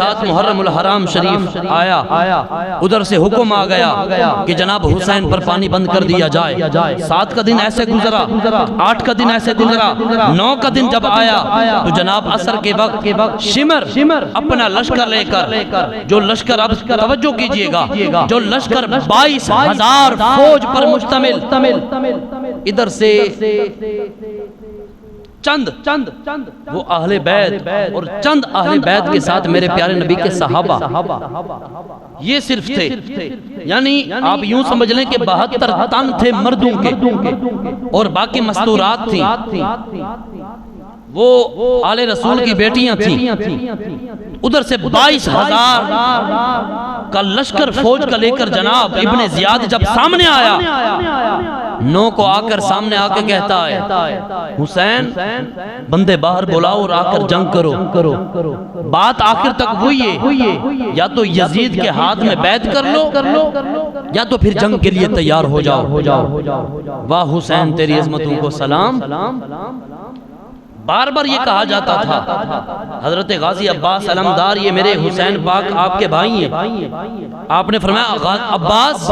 ساتھ محرم الحرام شریف آیا، ادھر سے حکم آ گیا کہ جناب حسین پر پانی بند کر دیا جائے۔ 7 کا دن ایسے گزرا، 8 کا دن ایسے گزرا، 9 کا دن جب آیا تو جناب عصر کے وقت شمر اپنا لشکر لے کر، جو لشکر اب توجہ کیجئے گا، جو لشکر 22,000 فوج پر مشتمل، ادھر سے چند وہ اہل بیت اور چند اہل بیت کے ساتھ میرے پیارے نبی کے صحابہ، یہ صرف تھے۔ یعنی آپ یوں سمجھ لیں کہ 72 تن تھے مردوں کے اور باقی مستورات تھیں۔ وہ آل رسول کی بیٹیاں تھیں۔ ادھر سے 22,000 کا لشکر فوج کا لے کر جناب ابن زیاد جب سامنے آیا، 9 کو آ کر سامنے آ کے کہتا ہے حسین بندے باہر بلاؤ اور آ کر جنگ کرو۔ بات آخر تک ہوئی ہے، یا تو یزید کے ہاتھ میں بیعت کر لو یا تو پھر جنگ کے لیے تیار ہو جاؤ۔ واہ حسین تیری عظمتوں کو سلام۔ بار بار یہ کہا جاتا تھا حضرت غازی عباس علمدار یہ میرے حسین پاک آپ کے بھائی ہیں، آپ نے فرمایا عباس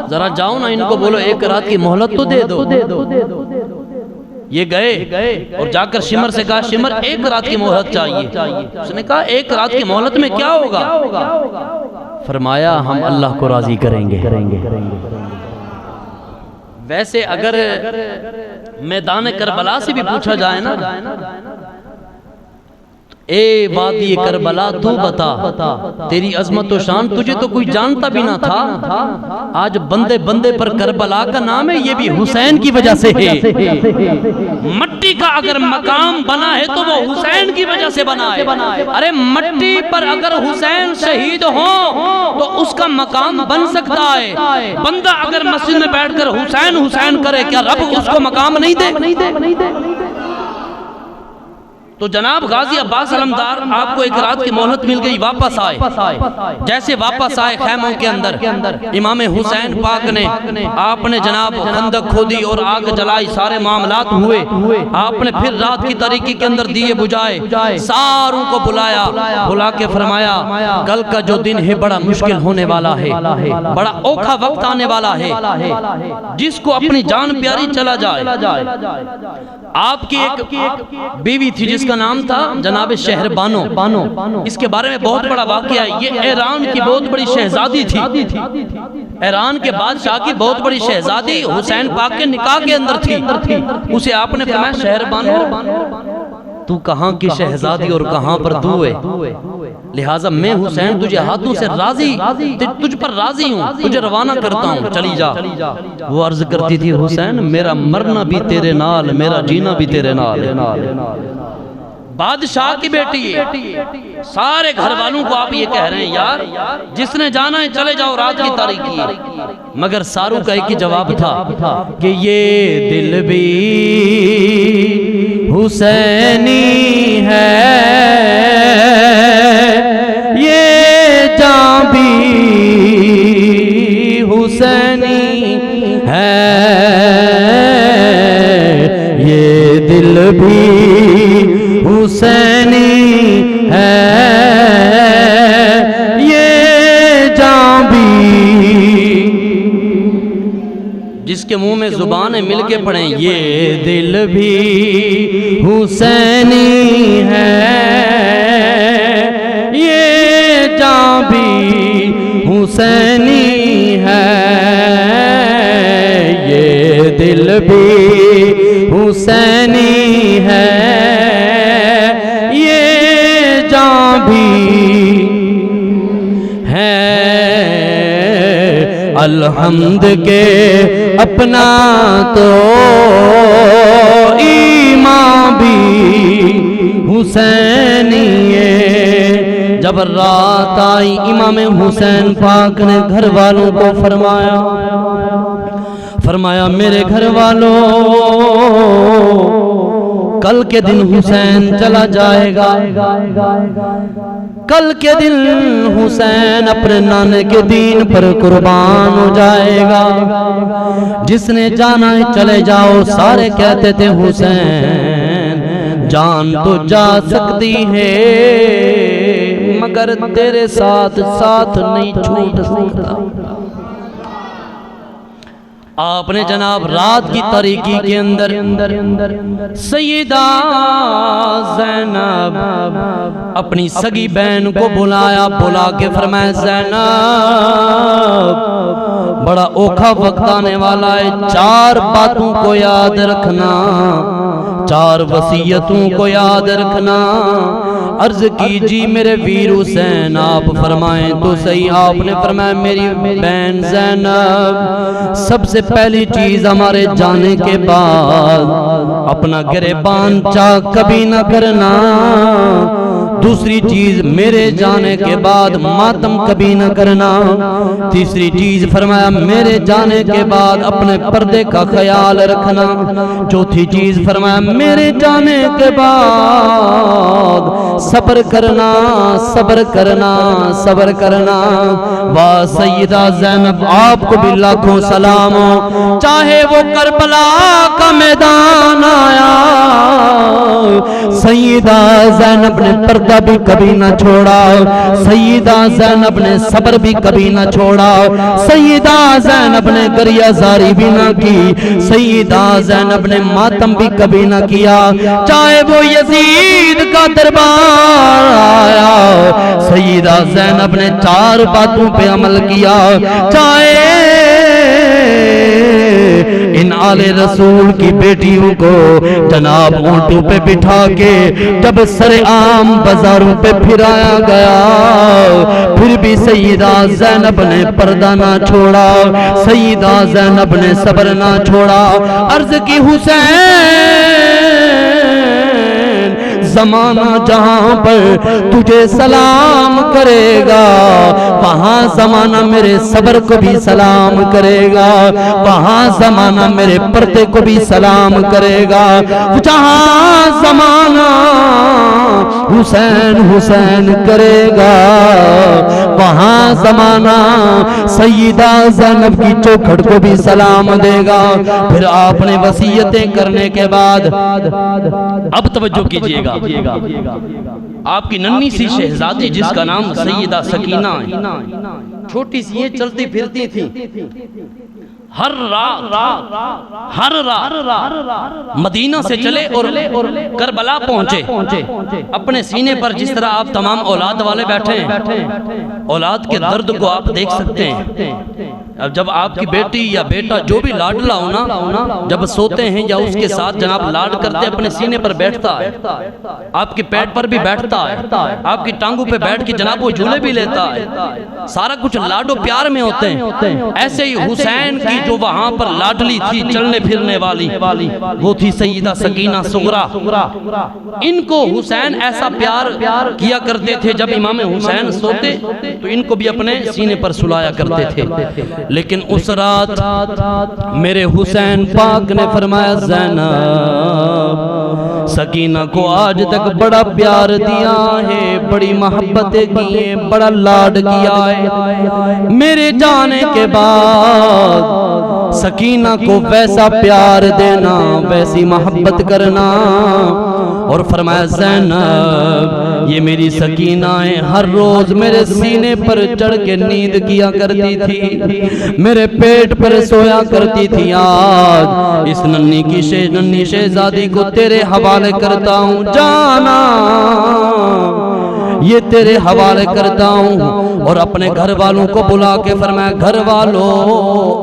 ذرا جاؤ نا ان کو بولو 1 رات کی مہلت تو دے دو۔ یہ گئے اور جا کر شمر سے کہا شمر 1 رات کی مہلت چاہیے۔ اس نے کہا 1 رات کی مہلت میں کیا ہوگا؟ فرمایا ہم اللہ کو راضی کریں گے۔ ویسے اگر میدان کربلا سے بھی پوچھا جائے نا، اے وادی کربلا تو بتا تیری عظمت و شان تجھے تو کوئی جانتا بھی نہ تھا، آج بندے پر کربلا کا نام ہے، یہ بھی حسین کی وجہ سے ہے۔ مٹی کا اگر مقام بنا ہے تو وہ حسین کی وجہ سے بنا ہے۔ ارے مٹی پر اگر حسین شہید ہوں تو اس کا مقام بن سکتا ہے۔ بندہ اگر مسجد میں بیٹھ کر حسین حسین کرے، کیا رب اس کو مقام نہیں دے؟ تو جناب غازی عباس علمدار آپ کو 1 رات کی مہلت مل گئی، واپس آئے۔ جیسے واپس آئے خیموں کے اندر امام حسین پاک نے آپ نے جناب خندق کھودی اور آگ جلائی، سارے معاملات ہوئے۔ آپ نے پھر رات کی تاریکی کے اندر دیے بجھائے، ساروں کو بلا کے فرمایا کل کا جو دن ہے بڑا مشکل ہونے والا ہے، بڑا اوکھا وقت آنے والا ہے، جس کو اپنی جان پیاری چلا جائے۔ آپ کی ایک بیوی تھی جس کا نام تھا جناب شہر بانو، اس کے بارے میں بہت بڑا واقعہ ہے۔ یہ ایران کی بہت بڑی شہزادی تھی، ایران کے بادشاہ کی بہت بڑی شہزادی حسین پاک کے نکاح کے اندر تھی۔ اسے آپ نے فرمایا شہر بانو تو کہاں کی شہزادی اور کہاں پر تو ہے، لہٰذا میں حسین تجھے ہاتھوں سے راضی، تجھ پر راضی ہوں، تجھے روانہ کرتا ہوں، چلی جا۔ وہ عرض کرتی تھی حسین میرا مرنا بھی تیرے نال، میرا جینا بھی تیرے نال۔ بادشاہ کی بیٹی ہے، سارے گھر والوں کو آپ یہ کہہ رہے ہیں یار جس نے جانا ہے چلے جاؤ، رات کی تاریکی ہے۔ مگر ساروں کا ایک ہی جواب تھا کہ یہ دل بھی حسینی ہے، یہ جان بھی حسینی ہے، یہ دل بھی حسینی ہے، یہ جان بھی۔ جس کے منہ میں زبانیں مل کے پڑھیں یہ دل بھی حسینی ہے، یہ جان بھی حسینی ہے، یہ دل بھی حسینی ہے، الحمد کے اپنا تو ایمان بھی حسینی ہے۔ جب رات آئی امام حسین پاک نے گھر والوں کو فرمایا میرے گھر والوں کل کے دن حسین چلا جائے گا، کل کے دن حسین اپنے نانے کے دین پر قربان ہو جائے گا، جس نے جانا ہے چلے جاؤ۔ سارے کہتے تھے حسین جان تو جا سکتی ہے مگر تیرے ساتھ ساتھ نہیں چھوٹ سکتا۔ آپ نے جناب رات کی تاریکی کے اندر سیدہ زینب اپنی سگی بہن کو بلایا، بلا کے فرمایا زینب بڑا اوکھا وقت آنے والا ہے، 4 باتوں کو یاد رکھنا، 4 وصیتوں کو یاد رکھنا۔ عرض کی جی میرے ویر حسین آپ فرمائیں تو صحیح۔ آپ نے فرمایا میری بہن زینب سب سے پہلی چیز ہمارے جانے کے بعد اپنا گریبان چاک کبھی نہ کرنا، دوسری چیز میرے جانے کے بعد ماتم کبھی نہ کرنا، تیسری چیز فرمایا میرے جانے کے بعد اپنے پردے کا خیال رکھنا، چوتھی چیز فرمایا میرے جانے کے بعد صبر کرنا، صبر کرنا، صبر کرنا۔ واہ سیدہ زینب آپ کو بھی لاکھوں سلام ہو، چاہے وہ کربلا کا میدان آیا، سیدہ زینب نے پردہ بھی کبھی نہ چھوڑا، سیدہ زینب نے صبر بھی کبھی نہ چھوڑا، سیدہ زینب نے گریہ زاری بھی نہ کی، سیدہ زینب نے ماتم بھی کبھی نہ کیا، چاہے وہ یزید کا دربار آیا، سیدہ زینب نے 4 باتوں پہ عمل کیا، چاہے ان آل رسول کی بیٹیوں کو جناب اونٹوں پہ بٹھا کے جب سر عام بازاروں پہ پھرایا گیا، پھر بھی سیدہ زینب نے پردہ نہ چھوڑا، سیدہ زینب نے صبر نہ چھوڑا۔ عرض کی حسین زمانہ جہاں پر تجھے سلام کرے گا، وہاں زمانہ میرے صبر کو بھی سلام کرے گا، وہاں زمانہ میرے پردے کو بھی سلام کرے گا، جہاں زمانہ حسین حسین کرے گا، وہاں زمانہ سیدہ زینب کی چوکھٹ کو بھی سلام دے گا۔ پھر آپ نے وصیتیں کرنے کے بعد اب توجہ کیجئے گا، آپ کی ننھی سی شہزادی جس کا نام سیدہ سکینہ ہے، چھوٹی سی یہ چلتی پھرتی تھی، ہر رات مدینہ سے چلے اور کربلا پہنچے، اپنے سینے پر جس طرح آپ تمام اولاد والے بیٹھے ہیں، اولاد کے درد کو آپ دیکھ سکتے ہیں۔ اب جب آپ کی بیٹی یا بیٹا جو بھی لاڈلا ہونا جب سوتے ہیں یا اس کے ساتھ جناب لاڈ کرتے اپنے سینے پر بیٹھتا ہے، آپ کے پیٹ پر بھی بیٹھتا ہے، آپ کی ٹانگوں پہ بیٹھ کے جناب وہ جھولے بھی لیتا ہے، سارا کچھ لاڈو پیار میں ہوتے ہیں۔ ایسے ہی حسین کی جو وہاں پر لاڈلی تھی چلنے پھرنے والی وہ تھی سیدہ سکینہ صغرا۔ ان کو حسین ایسا پیار کیا کرتے تھے، جب امام حسین سوتے تو ان کو بھی اپنے سینے پر سلایا کرتے تھے۔ لیکن اس رات میرے حسین پاک نے فرمایا زینب سکینہ کو آج تک بڑا پیار دیا ہے، بڑی محبتیں کی ہیں، بڑا لاڈ کیا ہے، میرے جانے کے بعد سکینہ کو ویسا پیار دینا، ویسی محبت کرنا۔ اور فرمایا زینب یہ میری سکینہ ہے، ہر روز میرے سینے پر چڑھ کے نیند کیا کرتی تھی، میرے پیٹ پر سویا کرتی تھی، آج اس ننھی شہزادی کو تیرے حوالے کرتا ہوں، جانا یہ تیرے حوالے کرتا ہوں۔ اور اپنے گھر والوں کو بلا کے فرمایا گھر والوں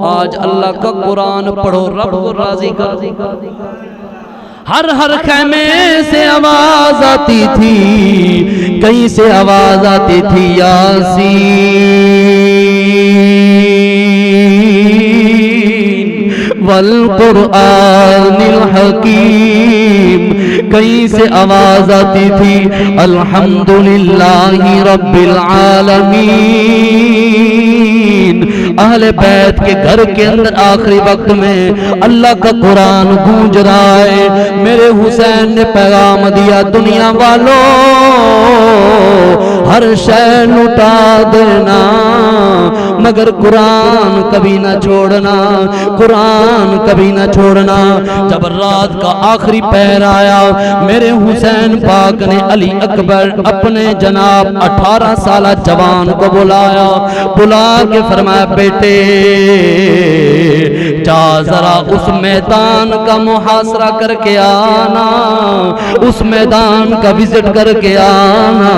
آج اللہ کا قرآن پڑھو، رب کو راضی کر۔ ہر خیمے سے آواز آتی تھی، کہیں سے آواز آتی تھی یاسین والقرآن الحکیم، کہیں سے آواز آتی تھی الحمدللہ رب العالمین، اہل بیت کے گھر کے اندر آخری وقت میں اللہ کا قرآن گونج رہا ہے. میرے حسین نے پیغام دیا دنیا والوں ہر شے لٹا دینا مگر قرآن کبھی نہ چھوڑنا, قرآن کبھی نہ چھوڑنا. جب رات کا آخری پہر آیا میرے حسین پاک نے علی اکبر اپنے جناب 18 سالہ جوان کو بلایا, بلا کے فرمایا بیٹے جا ذرا اس میدان کا محاصرہ کر کے آنا, اس میدان کا وزٹ کر کے آنا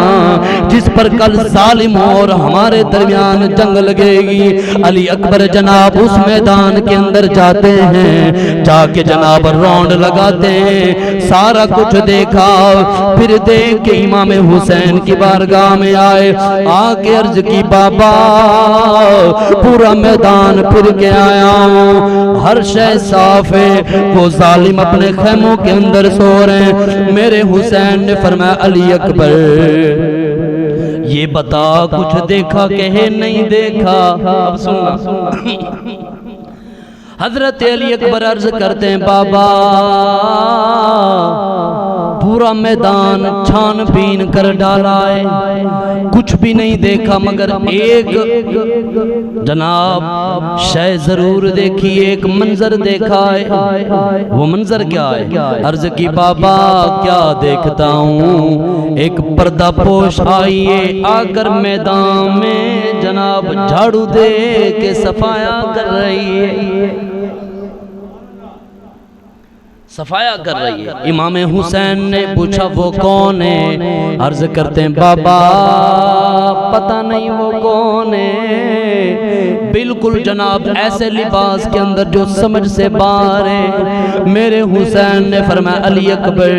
جس پر کل ظالم اور ہمارے درمیان جنگ لگے گی. علی اکبر جناب اس میدان کے اندر جاتے ہیں, جا کے جناب راؤنڈ لگاتے ہیں, سارا کچھ دیکھا, پھر دیکھ کے امام حسین کی بارگاہ میں آئے, آ کے عرض کی بابا پورا میدان پھر کے آیا ہوں, ہر شے صاف ہے, وہ ظالم اپنے خیموں کے اندر سو رہے ہیں. میرے حسین نے فرمایا علی اکبر یہ بتا کچھ دیکھا کہ نہیں دیکھا. اب سننا حضرت علی اکبر عرض کرتے ہیں بابا پورا میدان چھان بین کر ڈالا ہے, کچھ بھی نہیں دیکھا مگر ایک جناب شے ضرور دیکھی, ایک منظر دیکھا ہے. وہ منظر کیا ہے؟ عرض کی بابا کیا دیکھتا ہوں, ایک پردہ پوش آئی ہے, آ کر میدان میں جناب جھاڑو دے کے صفایا کر رہی ہے, صفایا کر رہی ہے. امام حسین نے پوچھا وہ کون ہے؟ عرض کرتے ہیں بابا پتہ نہیں وہ کون ہے, بالکل جناب ایسے لباس کے اندر جو سمجھ سے باہر ہے. میرے حسین نے فرمایا علی اکبر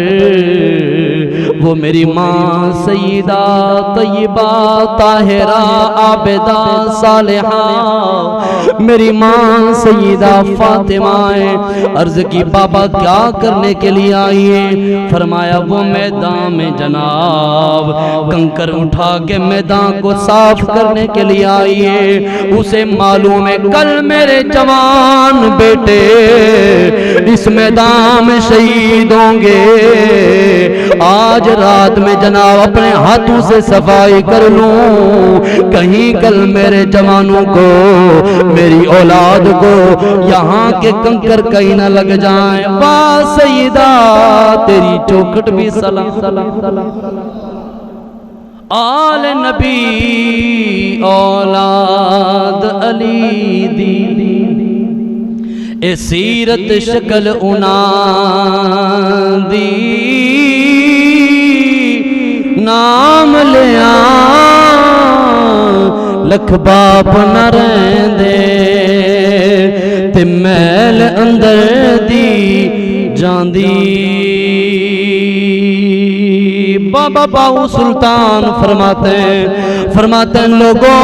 وہ میری ماں سیدہ طیبہ طاہرہ عابدہ صالحہ میری ماں سیدہ فاطمہ ہے. عرض کی بابا کیا کرنے کے لیے آئی ہے؟ فرمایا وہ میدان میں جناب کنکر اٹھا کے میدان کو صاف کرنے کے لیے آئی ہے. اسے معلوم ہے کل میرے جوان بیٹے اس میدان میں شہید ہوں گے, آج رات میں جناب اپنے ہاتھوں سے صفائی کر لوں, کہیں کل میرے جوانوں کو میری اولاد کو یہاں کے کنکر کہیں نہ لگ جائیں. واہ سیدہ تیری چوکھٹ بھی سلام. آل نبی اولاد علی دی اے سیرت شکل انہاں دی نام لیا لکھ باپ نہ رہندے تے میل اندر دی جاندی. بابا باؤ سلطان فرماتے ہیں لوگوں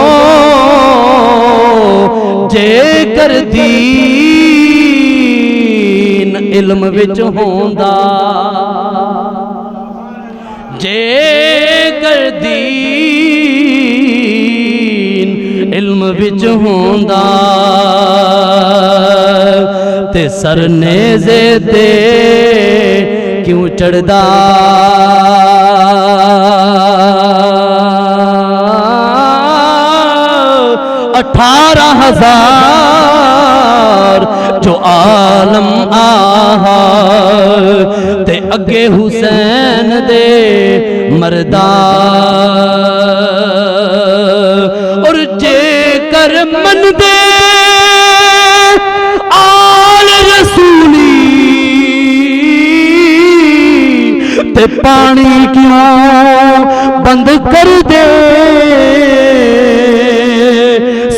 جے کر دین علم وچ ہوندا, جے کر دین علم وچ ہوندا تے سر نیزے تے کیوں چڑھدا. 18,000 جو عالم آہا تے اگے حسین دے مردہ, اور جے کر من دے آل رسولی تے پانی کیوں بند کر دے,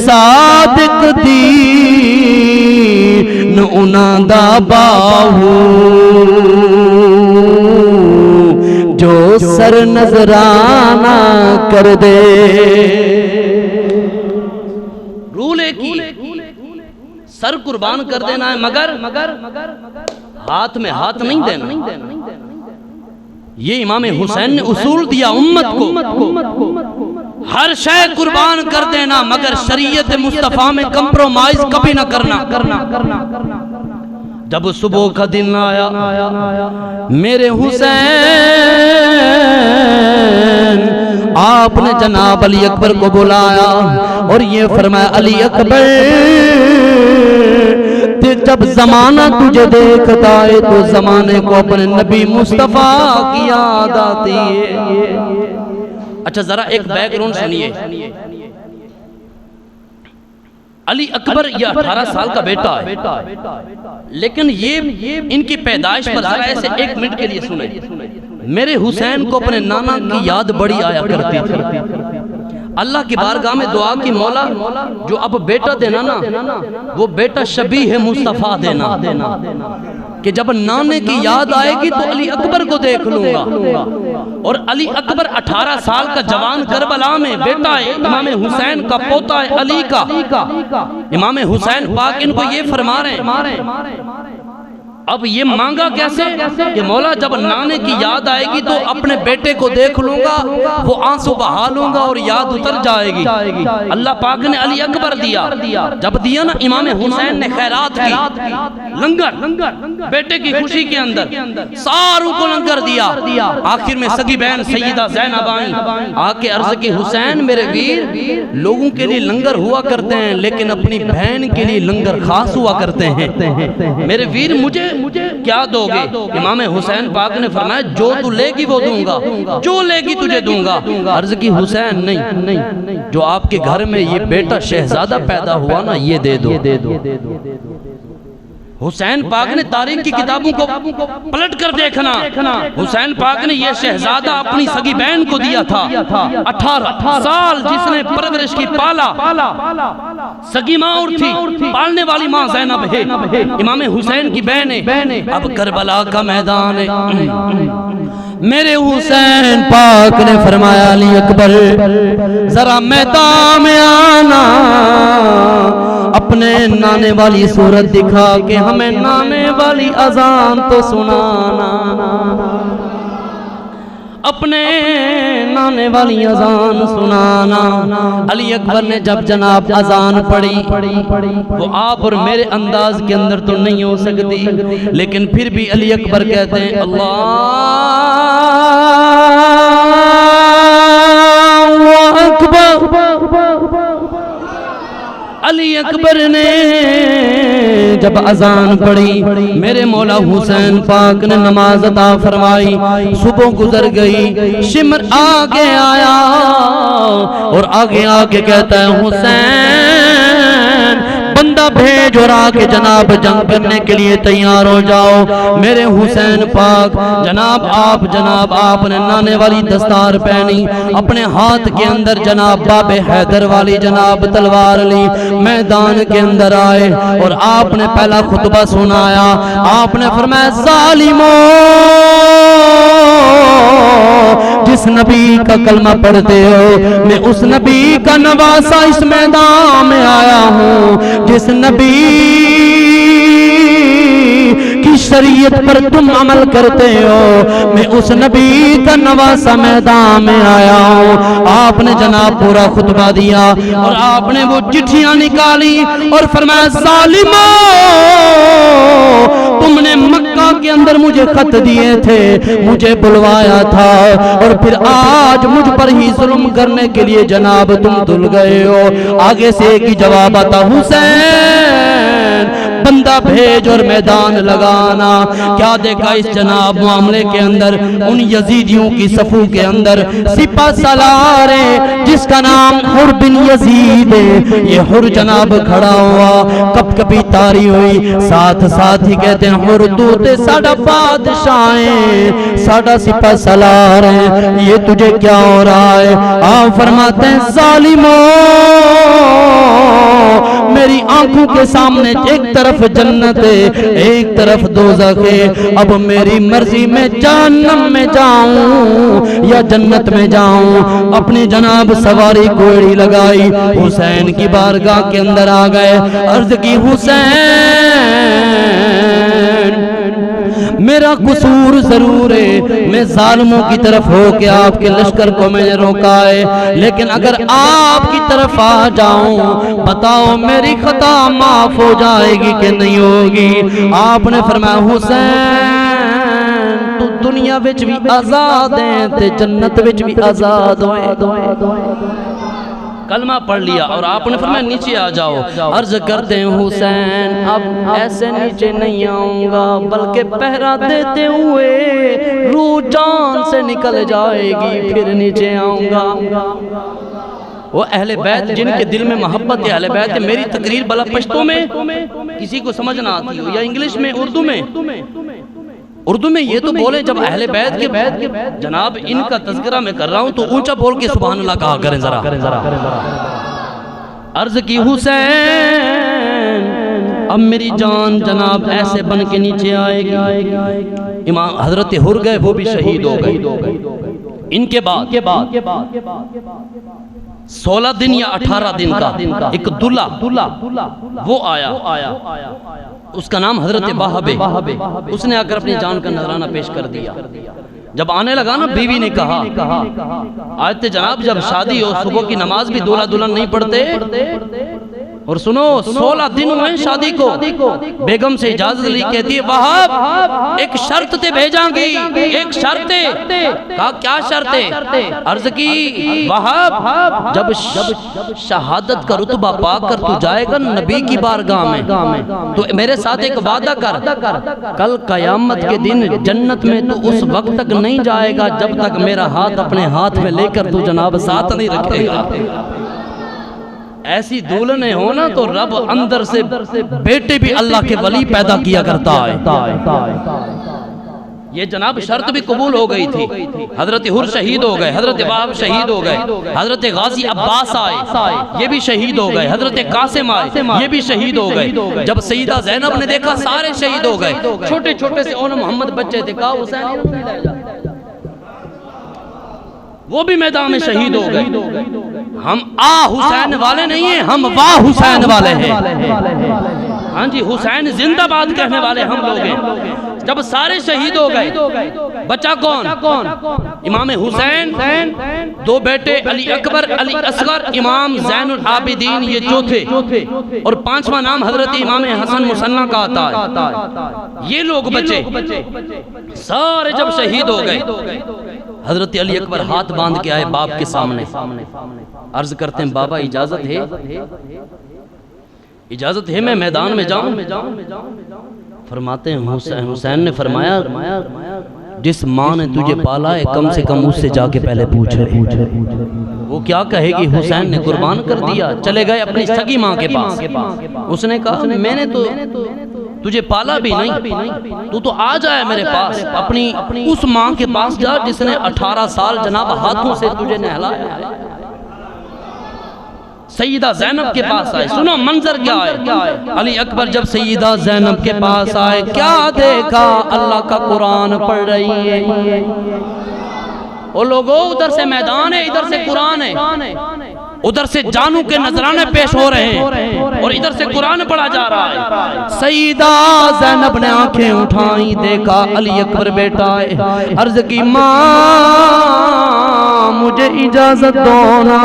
صادق دین انہاں دا باہو جو سر نظرانہ کر دے. رول ایک ہی سر قربان کر دینا ہے مگر ہاتھ میں ہاتھ نہیں دینا. یہ امام حسین نے اصول دیا امت کو. ہر شے قربان کر دینا مگر شریعت مصطفیٰ میں کمپرومائز کبھی نہ کرنا۔ جب صبح کا دن آیا میرے حسین آپ نے جناب علی اکبر کو بلایا اور یہ فرمایا علی اکبر جب زمانہ تجھے دیکھتا ہے تو زمانے کو اپنے نبی مصطفیٰ کی یاد آتی ہے۔ اچھا ذرا ایک بیک گراؤنڈ سنیے، علی اکبر یہ 18 سال کا بیٹا ہے، لیکن یہ ان کی پیدائش پر ذرا ایسے 1 منٹ کے لیے سنیں۔ میرے حسین کو اپنے نانا کی یاد بڑی آیا کرتی تھی۔ اللہ کی بارگاہ میں دعا کی مولا جو اب بیٹا دینا نا وہ بیٹا شبیہ مصطفیٰ دینا کہ جب نانے کی یاد آئے گی تو علی اکبر کو دیکھ لوں گا۔ اور علی اکبر 18 سال کا جوان کربلا میں بیٹا ہے، امام حسین کا پوتا ہے علی کا۔ امام حسین پاک ان کو یہ فرما رہے ہیں، اب یہ مانگا کیسے کہ مولا جب نانے کی یاد آئے گی تو اپنے بیٹے کو دیکھ لوں گا، وہ آنسو بہا لوں گا اور یاد اتر جائے گی۔ اللہ پاک نے علی اکبر دیا، جب دیا نا امام حسین نے خیرات کی، لنگر بیٹے کی خوشی کے اندر ساروں کو لنگر دیا۔ آخر میں سگی بہن سیدہ زینب آئیں، آ کے عرض کی حسین میرے ویر لوگوں کے لیے لنگر ہوا کرتے ہیں لیکن اپنی بہن کے لیے لنگر خاص ہوا کرتے ہیں، میرے ویر مجھے کیا دو گے؟ امام حسین پاک نے فرمایا جو تو لے گی وہ دوں گا، جو لے گی تجھے دوں گا۔ عرض کی حسین نہیں، جو آپ کے گھر میں یہ بیٹا شہزادہ پیدا ہوا نا یہ دے دو۔ حسین پاک نے تاریخ کی کتابوں کو پلٹ کر دیکھنا، حسین پاک نے یہ شہزادہ اپنی سگی بہن کو دیا تھا۔ 18 سال جس نے پرورش کی پالا، سگی ماں اور تھی، پالنے والی ماں زینب ہے، امام حسین کی بہن ہے۔ اب کربلا کا میدان ہے، میرے حسین پاک نے فرمایا علی اکبر ذرا میدان میں آنا، اپنے نانے والی صورت دکھا کے ہمیں نانے والی اذان تو سنانا، اپنے نانے والی اذان سنانا۔ علی اکبر نے جب جناب اذان پڑھی، وہ آپ اور میرے انداز کے اندر تو نہیں ہو سکتی، لیکن پھر بھی علی اکبر کہتے ہیں اللہ اکبر۔ علی اکبر نے جب اذان پڑھی میرے مولا حسین پاک نے نماز عطا فرمائی، صبح گزر گئی، شمر آگے آیا اور آگے آگے کہتا ہے حسین بندہ بھیج اور آگے جناب جنگ کرنے کے لیے تیار ہو جاؤ۔ میرے حسین پاک آپ نے نانے والی دستار پہنی، اپنے ہاتھ کے اندر جناب باب حیدر والی جناب تلوار لی، میدان کے اندر آئے اور آپ نے پہلا خطبہ سنایا۔ آپ نے فرمایا ظالموں، جس نبی کا کلمہ پڑھتے ہو میں اس نبی کا نواسا اس میدان میں آیا ہوں، جس نبی کی شریعت پر تم عمل کرتے ہو میں اس نبی کا نواسا میدان میں آیا ہوں۔ آپ نے جناب پورا خطبہ دیا اور آپ نے وہ چٹھیاں نکالی اور فرمایا ظالموں، تم نے مکہ کے اندر مجھے خط دیے تھے، مجھے بلوایا تھا اور پھر آج مجھ پر ہی ظلم کرنے کے لیے جناب تم دل گئے ہو۔ آگے سے ایک ہی جواب آتا حسین بندہ بھیج اور میدان لگانا۔ کیا دیکھا اس جناب معاملے کے اندر؟ ان یزیدیوں کی صفوں کے اندر سپہ سالار جس کا نام حر بن یزید ہے، یہ حر جناب کھڑا ہوا، کپ کپی تاری ہوئی، ساتھ ساتھ ہی کہتے ہیں حر تو تے ساڑا بادشاہ ہے، ساڑا سپہ سالار ہے، یہ تجھے کیا ہو رہا ہے؟ آپ فرماتے ہیں ظالموں، میری آنکھوں کے سامنے ایک طرف جنت ہے ایک طرف دوزخ ہے، اب میری مرضی میں جہنم میں جاؤں یا جنت میں جاؤں۔ اپنی جناب سواری کوڑی لگائی، حسین کی بارگاہ کے اندر آ گئے، عرض کی حسین میرا قصور ضرور ہے، میں ظالموں کی طرف ہو کے آپ کے لشکر کو میں نے روکا ہے، لیکن اگر آپ کی طرف آ جاؤں بتاؤ میری خطا معاف ہو جائے گی کہ نہیں ہوگی؟ آپ نے فرمایا حسین تو دنیا وچ بھی آزاد ہیں تے جنت وچ بھی آزاد ہوئے۔ کلمہ پڑھ لیا اور آپ نے فرمایا نیچے آ جاؤ۔ عرض کرتے ہیں حسین اب ایسے نیچے نہیں آؤں گا، بلکہ پہرا دیتے ہوئے روح جان سے نکل جائے گی پھر نیچے آؤں گا۔ وہ اہل بیت جن کے دل میں محبت ہے اہل بیت ہے، میری تقریر بلا پشتوں میں کسی کو سمجھ نہ آتی ہو یا انگلش میں اردو میں یہ تو بولے جب اہل بیت کے جناب ان کا تذکرہ میں کر رہا ہوں تو اونچا بول کے سبحان اللہ کہا کریں ذرا۔ عرض کی حسین اب میری جان جناب ایسے بن کے نیچے آئے گی۔ امام حضرت حر گئے، وہ بھی شہید ہو گئے۔ ان کے بعد 16 دن یا 18 دن کا ایک دلہا وہ آیا، اس کا نام حضرت وہب ہے۔ اس نے آ کر اپنی جان کا نذرانہ پیش کر دیا۔ جب آنے لگا نا بیوی نے کہا آیت جناب جب شادی ہو صبح کی نماز بھی دولہا دلہن نہیں پڑھتے، اور سنو 16 دن ہوئے شادی کو، بیگم سے اجازت لی، کہتی ہے وہب ایک شرط تے بھیجاں گی، ایک شرط ہے۔ کہا کیا شرط ہے؟ عرض کی وہب جب شہادت کا رتبہ پا کر تو جائے گا نبی کی بارگاہ میں تو میرے ساتھ ایک وعدہ کر، کل قیامت کے دن جنت میں تو اس وقت تک نہیں جائے گا جب تک میرا ہاتھ اپنے ہاتھ میں لے کر تو جناب ساتھ نہیں رکھے گا۔ ایسی دولہنیں ہونا تو رب اندر سے بیٹے بھی اللہ کے ولی پیدا کیا کرتا ہے۔ یہ جناب شرط بھی قبول ہو گئی تھی۔ حضرت حر شہید ہو گئے، حضرت وہب شہید ہو گئے، حضرت غازی عباس آئے یہ بھی شہید ہو گئے، حضرت قاسم آئے یہ بھی شہید ہو گئے۔ جب سیدہ زینب نے دیکھا سارے شہید ہو گئے، چھوٹے چھوٹے سے اون محمد بچے تھے، کہا حسین لے جا، وہ بھی میدان میں شہید ہو گئے۔ ہم حسین والے نہیں ہیں، ہم واہ حسین والے ہیں۔ ہاں جی حسین زندہ باد کہنے والے ہم لوگ ہیں۔ جب سارے شہید ہو گئے بچا کون؟ امام حسین، دو بیٹے علی اکبر علی اصغر، امام زین العابدین یہ چوتھے، اور پانچواں نام حضرت امام حسن مصنع کا آتا ہے۔ یہ لوگ بچے سارے جب شہید ہو گئے، حضرت علی اکبر ہاتھ باندھ کے آئے باپ کے سامنے، عرض کرتے ہیں بابا اجازت ہے، اجازت ہے میں میدان میں جاؤں؟ فرماتے ہیں حسین نے فرمایا جس ماں نے تجھے پالا ہے کم سے کم اس سے جا کے پہلے پوچھ لے، وہ کیا کہے گی؟ حسین نے قربان کر دیا، چلے گئے اپنی سگی ماں کے پاس۔ اس نے کہا میں نے تو تجھے پالا بھی نہیں، تو آ جائے میرے پاس، اپنی اس ماں کے پاس جا جس نے 18 سال جناب ہاتھوں سے تجھے نہلایا۔ سیدہ زینب کے پاس آئے، سنو منظر کیا ہے۔ علی اکبر جب سیدہ زینب کے پاس آئے کیا دیکھا؟ اللہ کا قرآن پڑھ رہی ہے۔ وہ لوگوں ادھر سے میدان ہے، ادھر سے قرآن ہے، ادھر سے جانوں کے نذرانے پیش ہو رہے ہیں اور ادھر سے قرآن پڑھا جا رہا ہے۔ سیدہ زینب نے آنکھیں اٹھائیں، دیکھا علی اکبر بیٹا ہے، عرض کی ماں مجھے اجازت دو نا،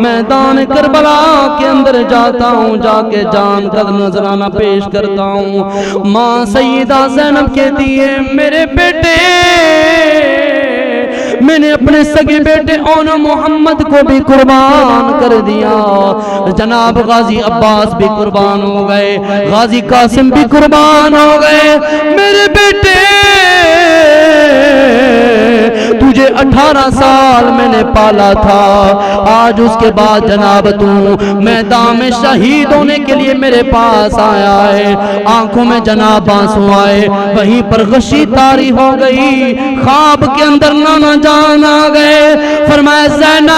میدان کربلا کے اندر جاتا ہوں، جا کے جان کا نذرانہ پیش کرتا ہوں۔ ماں سیدہ زینب کہتی ہے میرے بیٹے میں نے اپنے سگے بیٹے اون محمد کو بھی قربان کر دیا، جناب غازی عباس بھی قربان ہو گئے، غازی قاسم بھی قربان ہو گئے۔ میرے بیٹے تجھے 18 سال میں نے پالا تھا، آج اس کے بعد جناب تو میدان میں شہید ہونے کے لیے میرے پاس آیا ہے۔ آنکھوں میں جناب آنسو آئے، وہیں پر غشی طاری ہو گئی، خواب کے اندر نانا جان آ گئے، فرمایا زینب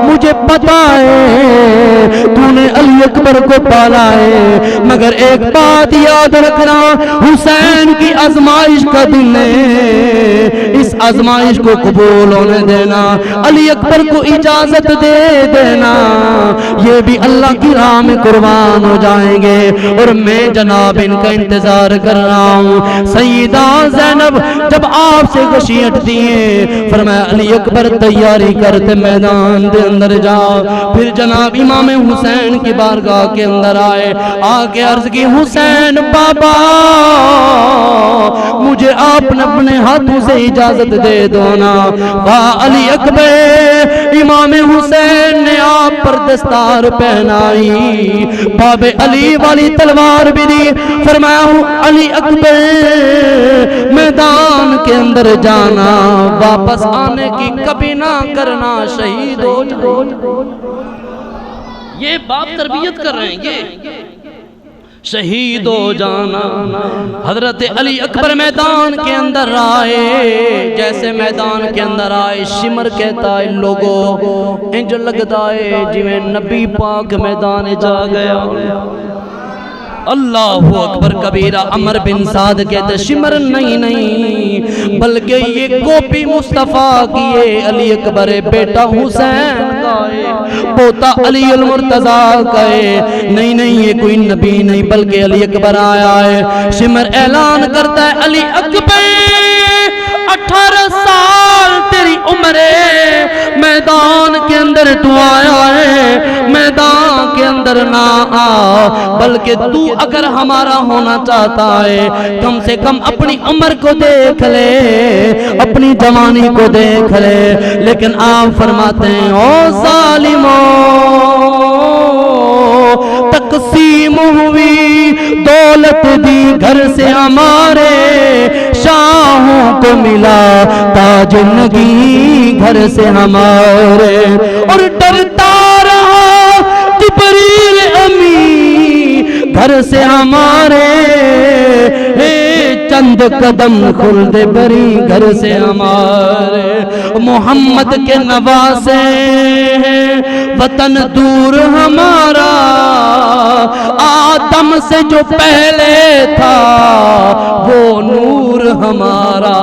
مجھے پتا ہے تو نے علی اکبر اکبر کو پالا ہے، مگر ایک بات یاد رکھنا، حسین کی آزمائش کا دن ہے، اس آزمائش کو قبول ہونے دینا، علی اکبر کو اجازت دے دینا، یہ بھی اللہ کی راہ میں قربان ہو جائیں گے، اور میں جناب ان کا انتظار کر رہا ہوں۔ سیدہ زینب جب آپ سے غشیٹ دیے، فرمایا علی اکبر تیاری کرتے میدان دے اندر جاؤ، پھر جناب امام حسین کی بارگاہ کے اندر آئے، آگے عرض کی حسین بابا مجھے آپ نے اپنے ہاتھوں سے اجازت دے دو نا۔ واہ علی اکبر، امام حسین نے آپ پر دستار پہنائی، باب علی والی تلوار بھی دی، فرمایا علی اکبر میدان کے اندر جانا، واپس آنے کی کبھی نہ کرنا، شہید ہو جاؤ۔ یہ باپ تربیت کر رہے ہیں، یہ شہید ہو جانا۔ حضرت علی اکبر میدان کے اندر آئے، جیسے میدان کے اندر آئے شمر کہتا ہے لوگوں انج لگتا ہے جویں نبی پاک میدان جا گیا۔ اللہ اکبر کبیرہ۔ عمر بن سعد کہتے شمر نہیں بلکہ یہ کاپی مصطفیٰ کی ہے، علی اکبر بیٹا حسین کا ہے، پوتا علی المرتضیٰ کا ہے، نہیں یہ کوئی نبی نہیں بلکہ علی اکبر آیا ہے۔ شمر اعلان کرتا ہے علی اکبر 18 سال تیری عمر ہے، میدان کے اندر تو آیا ہے، میدان کے اندر نہ آ، بلکہ تو اگر ہمارا ہونا چاہتا ہے کم سے کم اپنی عمر کو دیکھ لے، اپنی جوانی کو دیکھ لے۔ لیکن آپ فرماتے ہیں او ظالموں، تقسیم ہوئی دولت دی گھر سے ہمارے، شاہوں کو ملا تاج نگی گھر سے ہمارے، اور ڈرتا رہا جبریل امی گھر سے ہمارے، چند قدم خلد بری گھر سے ہمارے، محمد کے نواسے وطن دور ہمارا، آدم سے جو پہلے تھا وہ نور ہمارا۔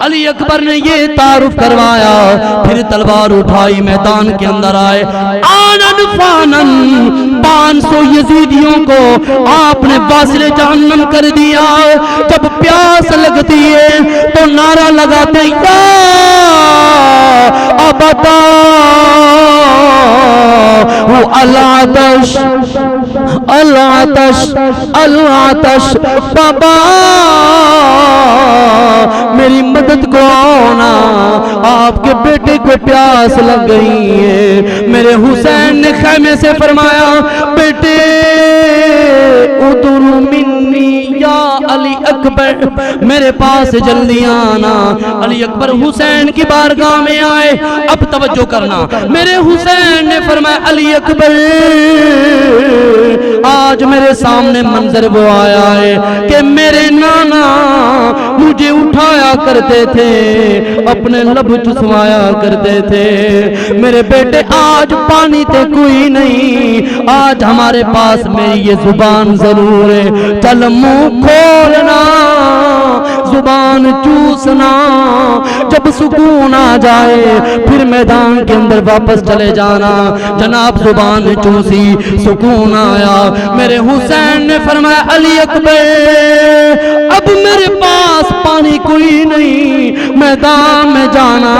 علی اکبر نے یہ تعارف کروایا، پھر تلوار اٹھائی میدان کے اندر آئے، آنن فانن 500 یزیدیوں کو آپ نے واصل جہنم کر دیا۔ جب پیاس لگتی ہے تو نعرہ لگاتے یا ابدا العطش العطش العطش، بابا میری مدد کو آنا، آپ کے بیٹے کو پیاس لگ گئی ہے۔ میرے حسین نے خیمے سے فرمایا بیٹے ادر منی یا علی اکبر، میرے پاس جلدی آنا۔ علی اکبر حسین کی بارگاہ میں آئے۔ اب توجہ کرنا، میرے حسین نے فرمایا علی اکبر آج میرے سامنے منظر وہ آیا ہے کہ میرے نانا مجھے اٹھایا کرتے تھے، اپنے لب چسوایا کرتے تھے، میرے بیٹے آج پانی تے کوئی نہیں، آج ہمارے پاس میری یہ زبان ضرور ہے، چل منہ کھولنا زبان چوسنا، جب سکون آ جائے پھر میدان کے اندر واپس چلے جانا۔ جناب زبان چوسی، سکون آیا، میرے حسین نے فرمایا علی اکبر اب میرے پاس پانی کوئی نہیں، میدان میں جانا،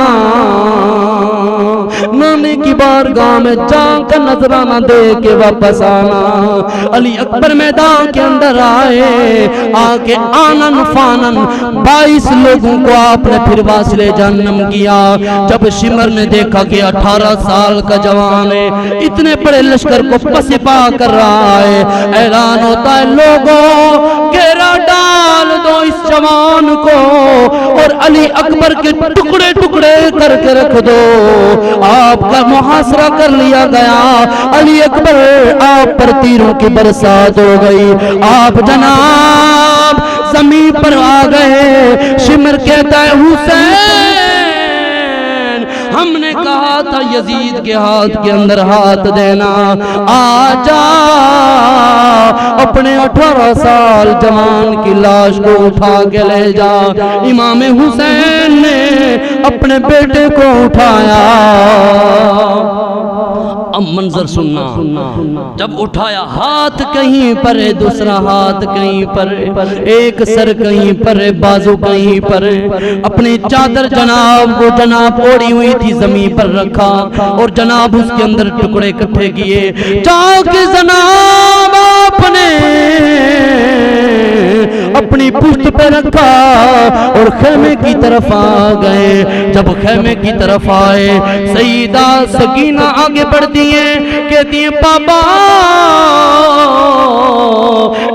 نانے کی بارگاہ میں جا کر نظرانہ دے کے واپس آنا۔ علی اکبر میدان کے اندر آئے، آکے آنن فانن 22 لوگوں کو آپ نے پھر واصل جہنم کیا۔ جب شمر نے دیکھا کہ 18 سال کا جوان ہے، اتنے بڑے لشکر کو پسپا کر رہا ہے، اعلان ہوتا ہے لوگوں گھیرا ڈال دو اس جوان کو، اور علی اکبر کے ٹکڑے ٹکڑے کر کے رکھ دو۔ آپ کا محاصرہ کر لیا گیا، علی اکبر آپ پر تیروں کی برسات ہو گئی، آپ جناب زمین پر آ گئے۔ شمر کہتا ہے حسین ہم نے کہا تھا یزید کے ہاتھ کے اندر ہاتھ دینا، آجا اپنے 18 سال جوان کی لاش کو اٹھا کے لے جا۔ امام حسین نے اپنے بیٹے کو اٹھایا، اب منظر سننا، جب اٹھایا ہاتھ کہیں پر ہے، دوسرا ہاتھ کہیں پر ہے، ایک سر کہیں پر ہے، بازو کہیں پر ہے، اپنی چادر جناب وہ جناب اوڑی ہوئی تھی زمین پر رکھا، اور جناب اس کے اندر ٹکڑے اکٹھے کیے، چاہو کہ جناب آپ نے اپنی پشت پہ رکھا اور خیمے کی طرف آ گئے۔ جب خیمے کی طرف آئے، سیدہ سکینہ آگے بڑھتی ہیں، کہتی ہیں بابا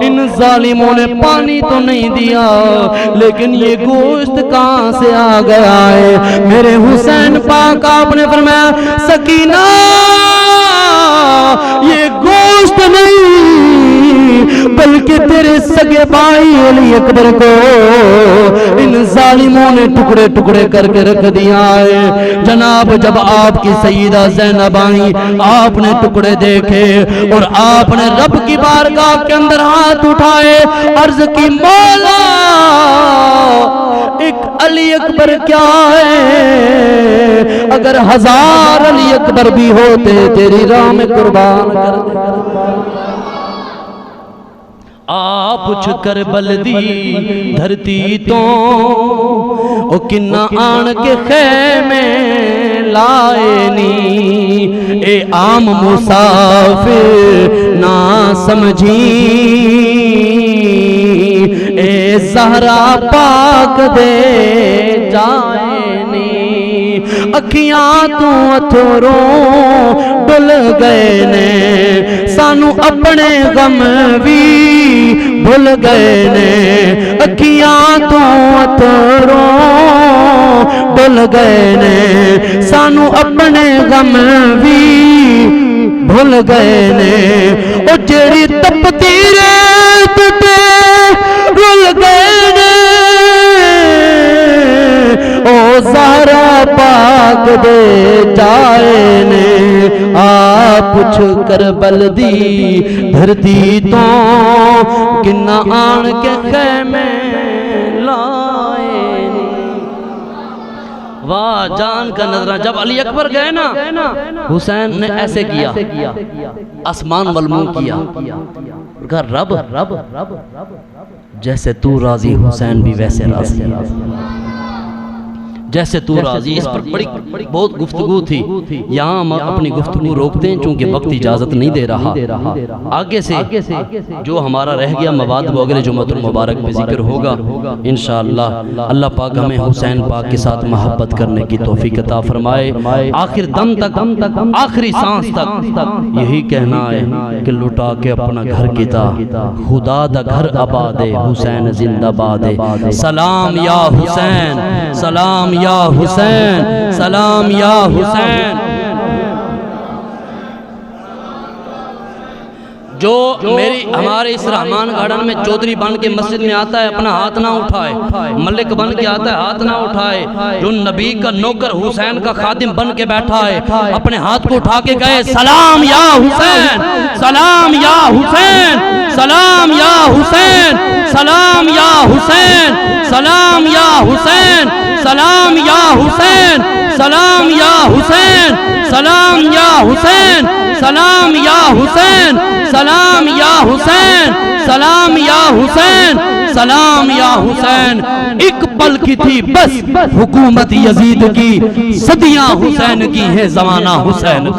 ان ظالموں نے پانی تو نہیں دیا، لیکن یہ گوشت کہاں سے آ گیا ہے؟ میرے حسین پاک آپ نے فرمایا سکینہ یہ گوشت نہیں بلکہ تیرے سگے بھائی علی اکبر کو ان ظالموں نے ٹکڑے ٹکڑے کر کے رکھ دیا ہے۔ جناب جب آپ کی سیدہ زینب آئی، آپ نے ٹکڑے دیکھے اور آپ نے رب کی بارگاہ کے اندر ہاتھ اٹھائے، عرض کی مولا ایک علی اکبر کیا ہے، اگر 1000 علی اکبر بھی ہوتے تیری راہ میں قربان کر دے۔ آپ اچھ کر بلدی دھرتی تو او کنا آن کے خیمے لائے نی، اے عام مسافر نہ سمجھی، اے زہرا پاک دے جائے نی، اکھیاں تو اتھروں ڈل گئے نے، سانو اپنے غم بھی بھول گئے نے، اکھیاں تو اتھروں ڈل گئے نے، سانو اپنے غم بھی بھول گئے نے، او جیڑی تپتی ریت تے رول گئے نے، او زہرا پاک دے جائے نے، آپ پوچھ کر بلدی دھرتی تو کنا آن کے خیمے لائے نی۔ واہ جان کا نظرہ، جب علی اکبر گئے نا حسین نے ایسے کیا، آسمان والمون کیا، کہا رب جیسے تو راضی حسین بھی ویسے راضی، جیسے تو راضی۔ اس پر بڑی بہت گفتگو تھی، یہاں ہم اپنی گفتگو روکتے ہیں چونکہ وقت اجازت نہیں دے رہا۔ آگے سے جو ہمارا رہ گیا مواد وہ اگلے جمعہ المبارک میں ذکر ہوگا انشاءاللہ۔ اللہ پاک ہمیں حسین پاک کے ساتھ محبت کرنے کی توفیق عطا فرمائے، آخر دم تک آخری سانس تک یہی کہنا ہے کہ لٹا کے اپنا گھر کیتا، خدا دا گھر آباد ہے، حسین زندہ باد ہے۔ سلام یا حسین، سلام یا حسین، سلام یا حسین۔ جو میری ہمارے اس رحمان گارڈن میں چودھری بن کے مسجد میں آتا ہے اپنا ہاتھ نہ اٹھائے، ملک بن کے آتا ہے ہاتھ نہ اٹھائے، جو نبی کا نوکر حسین کا خادم بن کے بیٹھا ہے اپنے ہاتھ کو اٹھا کے کہے سلام یا حسین، سلام یا حسین، سلام یا حسین، سلام یا حسین، سلام یا حسین، سلام یا حسین، سلام یا حسین، سلام یا حسین، سلام یا حسین، سلام یا حسین، سلام یا حسین، سلام یا حسین۔ ایک پل کی تھی بس حکومت یزید کی، صدیاں حسین کی ہے زمانہ حسین۔